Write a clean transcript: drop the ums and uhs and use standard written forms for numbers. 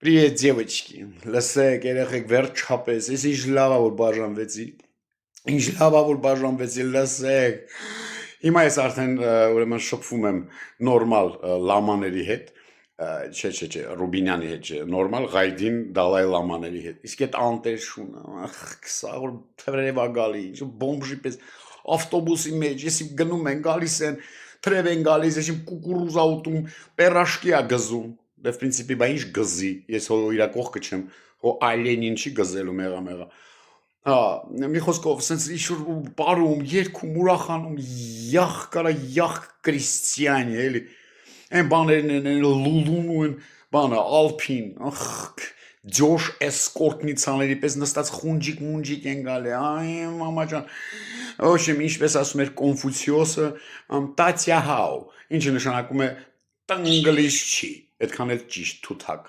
Привет, девочки. Լսեք, երեխեք վերջապես, ես ինչ լավ ա որ բաժանվեցի։ Ինչ լավ ա որ բաժանվեցի, լսեք։ Հիմա ես արդեն ուրեմն շփվում եմ նորմալ լամաների հետ, չէ, Ռուբինյանի հետ չէ, նորմալ Ղայդին Դալայ լամաների հետ։ Իսկ այդ անտերշունը, ախ, սա որ թրև ա գալի, ինչ բոմբժի պես ավտոբուսի մեջ, եսի գնում են, գալիս են, թրև են գալիս, ես իմ կուկուրուզա ուտում, պերաշկի ա գզում։ Դե в принципе, բա ինչ գզի, ես հո իրա կողքը չեմ, հո այլենին չի գզելու մեղա։ Հա, մի խոսքով, սենց ինչ-որ պարում, երգում, ուրախանում, յախ կարա, յախ կրիստիանի, էլի, այն բաներն են, լուլուն ու են բանը, ալփին, ախ, ջոշ էսկորտնի ցաների պես նստած խունջիկ են գալի, այ մամա ջան, ոչ եմ, ինչպես ասում էր Կոնֆուցիոսը, տատյա հաու, ինչը նշանակում է տնգլիշ չի, այդքան էլ ճիշտ թութակ։